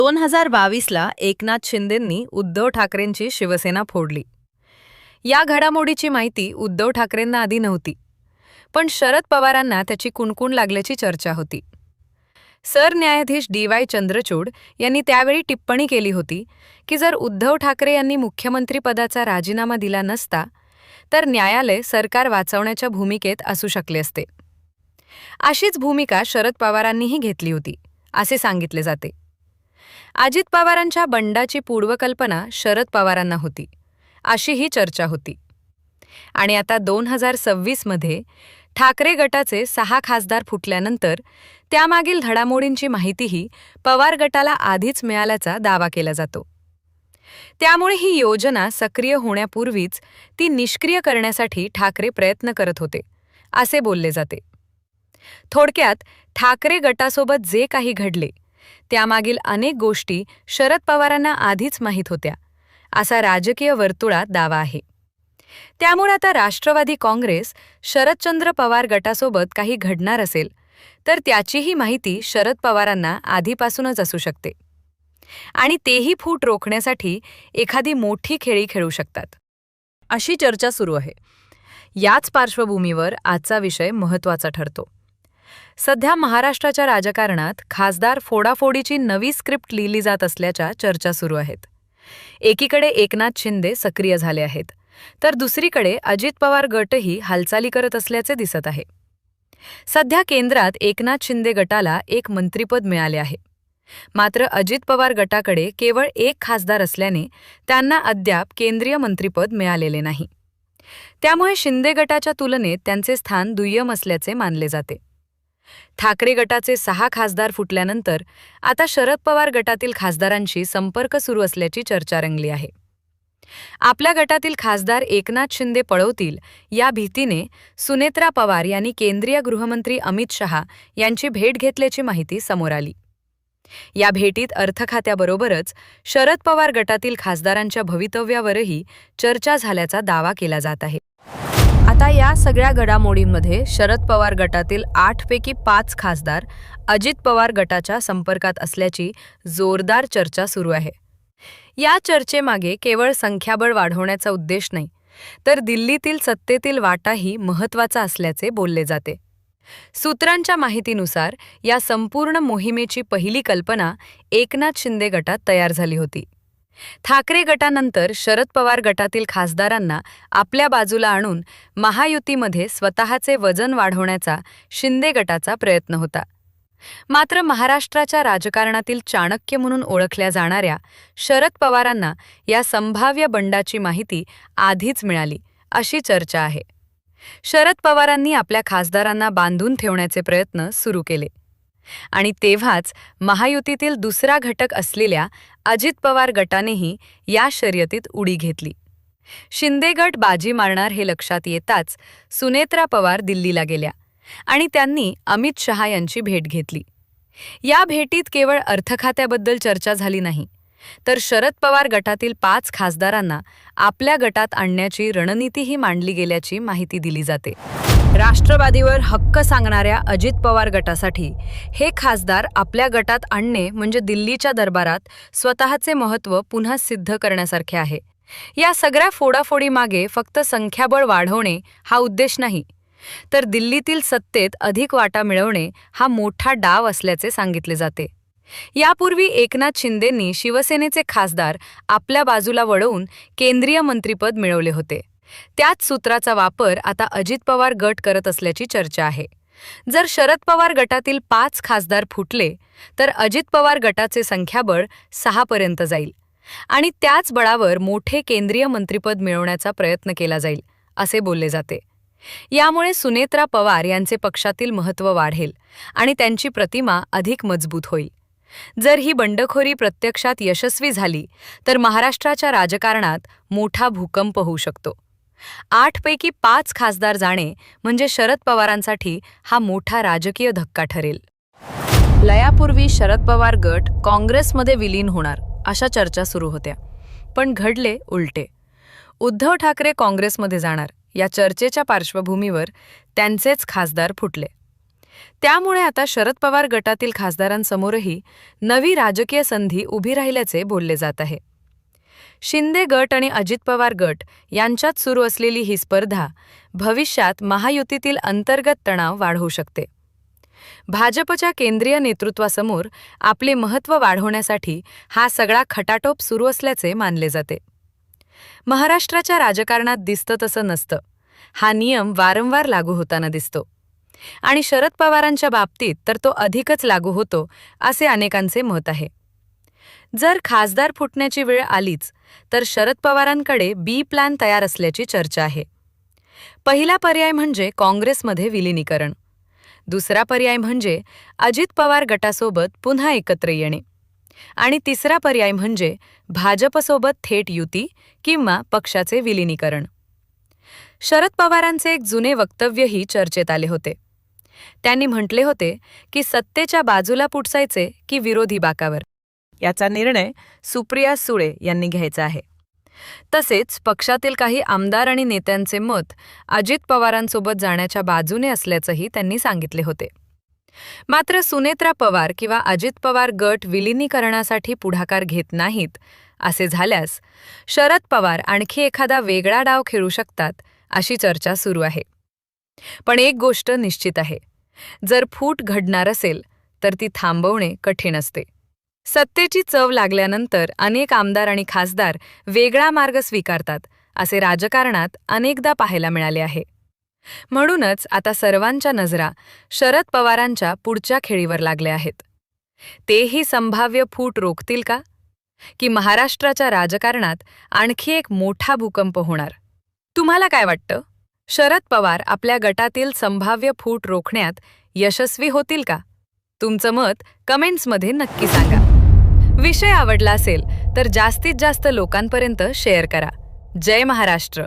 2022ला एकनाथ शिंदेंनी उद्धव ठाकरेंची शिवसेना फोडली. या घडामोडीची माहिती उद्धव ठाकरेंना आधी नव्हती, पण शरद पवारांना त्याची कुणकुण लागल्याची चर्चा होती. सरन्यायाधीश DY चंद्रचूड यांनी त्यावेळी टिप्पणी केली होती की जर उद्धव ठाकरे यांनी मुख्यमंत्रीपदाचा राजीनामा दिला नसता तर न्यायालय सरकार वाचवण्याच्या भूमिकेत असू शकले असते. अशीच भूमिका शरद पवारांनीही घेतली होती असे सांगितले जाते. अजित पवारांच्या बंडाची पूर्वकल्पना शरद पवारांना होती अशी ही चर्चा होती. आणि आता 2026मध्ये ठाकरे गटाचे 6 खासदार फुटल्यानंतर त्यामागील घडामोडींची माहितीही पवार गटाला आधीच मिळाल्याचा दावा केला जातो. त्यामुळे ही योजना सक्रिय होण्यापूर्वीच ती निष्क्रिय करण्यासाठी ठाकरे प्रयत्न करत होते असे बोलले जाते. थोडक्यात ठाकरे गटासोबत जे काही घडले त्यामागील अनेक गोष्टी शरद पवारांना आधीच माहीत होत्या असा राजकीय वर्तुळात दावा आहे. त्यामुळे आता राष्ट्रवादी काँग्रेस शरदचंद्र पवार गटासोबत काही घडणार असेल तर त्याचीही माहिती शरद पवारांना आधीपासूनच असू शकते आणि तेही फूट रोखण्यासाठी एखादी मोठी खेळी खेळू शकतात अशी चर्चा सुरू आहे. याच पार्श्वभूमीवर आजचा विषय महत्त्वाचा ठरतो. सध्या महाराष्ट्राच्या राजकारणात खासदार फोडाफोडीची नवी स्क्रिप्ट लिहिली जात असल्याच्या चर्चा सुरू आहेत. एकीकडे एकनाथ शिंदे सक्रिय झाले आहेत तर दुसरीकडे अजित पवार गटही हालचाली करत असल्याचे दिसत आहे. सध्या केंद्रात एकनाथ शिंदे गटाला एक मंत्रिपद मिळाले आहे, मात्र अजित पवार गटाकडे केवळ एक खासदार असल्याने त्यांना अद्याप केंद्रीय मंत्रिपद मिळालेले नाही. त्यामुळे शिंदे गटाच्या तुलनेत त्यांचे स्थान दुय्यम असल्याचे मानले जाते. ठाकरे गटाचे 6 खासदार फुटल्यानंतर आता शरद पवार गटातील खासदारांशी संपर्क सुरू असल्याची चर्चा रंगली आहे. आपल्या गटातील खासदार एकनाथ शिंदे पळवतील या भीतीने सुनेत्रा पवार यांनी केंद्रीय गृहमंत्री अमित शहा यांची भेट घेतल्याची माहिती समोर आली. या भेटीत अर्थखात्याबरोबरच शरद पवार गटातील खासदारांच्या भवितव्यावरही चर्चा झाल्याचा दावा केला जात आहे. आता या सगळ्या घडामोडींमध्ये शरद पवार गटातील 8 पैकी 5 खासदार अजित पवार गटाच्या संपर्कात असल्याची जोरदार चर्चा सुरू आहे. या चर्चेमागे केवळ संख्याबळ वाढवण्याचा उद्देश नाही, तर दिल्लीतील सत्तेतील वाटाही महत्त्वाचा असल्याचे बोलले जाते. सूत्रांच्या माहितीनुसार या संपूर्ण मोहिमेची पहिली कल्पना एकनाथ शिंदे गटात तयार झाली होती. ठाकरे गटानंतर शरद पवार गटातील खासदारांना आपल्या बाजूला आणून महायुतीमध्ये स्वतःचे वजन वाढवण्याचा शिंदे गटाचा प्रयत्न होता. मात्र महाराष्ट्राच्या राजकारणातील चाणक्य म्हणून ओळखल्या जाणाऱ्या शरद पवारांना या संभाव्य बंडाची माहिती आधीच मिळाली अशी चर्चा आहे. शरद पवारांनी आपल्या खासदारांना बांधून ठेवण्याचे प्रयत्न सुरू केले आणि तेव्हाच महायुतीतील दुसरा घटक असलेल्या अजित पवार गटानेही या शर्यतीत उडी घेतली. शिंदे गट बाजी मारणार हे लक्षात येताच सुनेत्रा पवार दिल्लीला गेल्या आणि त्यांनी अमित शहा यांची भेट घेतली. या भेटीत केवळ अर्थखात्याबद्दल चर्चा झाली नाही, तर शरद पवार गटातील 5 खासदारांना आपल्या गटात आणण्याची रणनीतीही मांडली गेल्याची माहिती दिली जाते. राष्ट्रवादीवर हक्क सांगणाऱ्या अजित पवार गटासाठी हे खासदार आपल्या गटात आणणे म्हणजे दिल्लीच्या दरबारात स्वतःचे महत्त्व पुन्हा सिद्ध करण्यासारखे आहे. या सगळ्या फोडाफोडीमागे फक्त संख्याबळ वाढवणे हा उद्देश नाही, तर दिल्लीतील सत्तेत अधिक वाटा मिळवणे हा मोठा डाव असल्याचे सांगितले जाते. यापूर्वी एकनाथ शिंदेंनी शिवसेनेचे खासदार आपल्या बाजूला वळवून केंद्रीय मंत्रिपद मिळवले होते. त्याच सूत्राचा वापर आता अजित पवार गट करत असल्याची चर्चा आहे. जर शरद पवार गटातील 5 खासदार फुटले तर अजित पवार गटाचे संख्याबळ 6 पर्यंत जाईल आणि त्याच बळावर मोठे केंद्रीय मंत्रिपद मिळवण्याचा प्रयत्न केला जाईल असे बोलले जाते. यामुळे सुनेत्रा पवार यांचे पक्षातील महत्त्व वाढेल आणि त्यांची प्रतिमा अधिक मजबूत होईल. जर ही बंडखोरी प्रत्यक्षात यशस्वी झाली तर महाराष्ट्राच्या राजकारणात मोठा भूकंप होऊ शकतो. 8 पैकी 5 खासदार जाणे म्हणजे शरद पवारांसाठी हा मोठा राजकीय धक्का ठरेल. लयापूर्वी शरद पवार गट काँग्रेसमध्ये विलीन होणार अशा चर्चा सुरू होत्या, पण घडले उलटे. उद्धव ठाकरे काँग्रेसमध्ये जाणार या चर्चेच्या पार्श्वभूमीवर त्यांचेच खासदार फुटले. त्यामुळे आता शरद पवार गटातील खासदारांसमोरही नवी राजकीय संधी उभी राहिल्याचे बोलले जात आहे. शिंदे गट आणि अजित पवार गट यांच्यात सुरू असलेली ही स्पर्धा भविष्यात महायुतीतील अंतर्गत तणाव वाढवू शकते. भाजपच्या केंद्रीय नेतृत्वासमोर आपले महत्त्व वाढवण्यासाठी हा सगळा खटाटोप सुरू असल्याचे मानले जाते. महाराष्ट्राच्या राजकारणात दिसतं तसं नसतं. हा नियम वारंवार लागू होताना दिसतो आणि शरद पवारांच्या बाबतीत तर तो अधिकच लागू होतो असे अनेकांचे मत आहे. जर खासदार फुटण्याची वेळ आलीच तर शरद पवारांकडे बी प्लॅन तयार असल्याची चर्चा आहे. पहिला पर्याय म्हणजे काँग्रेसमध्ये विलिनीकरण. दुसरा पर्याय म्हणजे अजित पवार गटासोबत पुन्हा एकत्र येणे आणि तिसरा पर्याय म्हणजे भाजपसोबत थेट युती किंवा पक्षाचे विलिनीकरण. शरद पवारांचे एक जुने वक्तव्यही चर्चेत आले होते. त्यांनी म्हटले होते की सत्तेच्या बाजूला पुटसायचे की विरोधी बाकावर, याचा निर्णय सुप्रिया सुळे यांनी घ्यायचा आहे. तसेच पक्षातील काही आमदार आणि नेत्यांचे मत अजित पवारांसोबत जाण्याच्या बाजूने असल्याचंही त्यांनी सांगितले होते. मात्र सुनेत्रा पवार किंवा अजित पवार गट विलिनीकरणासाठी पुढाकार घेत नाहीत असे झाल्यास शरद पवार आणखी एखादा वेगळा डाव खेळू शकतात अशी चर्चा सुरू आहे. पण एक गोष्ट निश्चित आहे, जर फूट घडणार असेल तर ती थांबवणे कठीण असते. सत्तेची चव लागल्यानंतर अनेक आमदार आणि खासदार वेगळा मार्ग स्वीकारतात असे राजकारणात अनेकदा पाहायला मिळाले आहे. म्हणूनच आता सर्वांच्या नजरा शरद पवारांच्या पुढच्या खेळीवर लागल्या आहेत. तेही संभाव्य फूट रोखतील का? की महाराष्ट्राच्या राजकारणात आणखी एक मोठा भूकंप होणार? तुम्हाला काय वाटतं? शरद पवार आपल्या गटातील संभाव्य फूट रोखण्यात यशस्वी होतील का? तुमचं मत कमेंट्समध्ये नक्की सांगा. विषय आवडला असेल तर जास्तीत जास्त लोकांपर्यंत शेअर करा. जय महाराष्ट्र.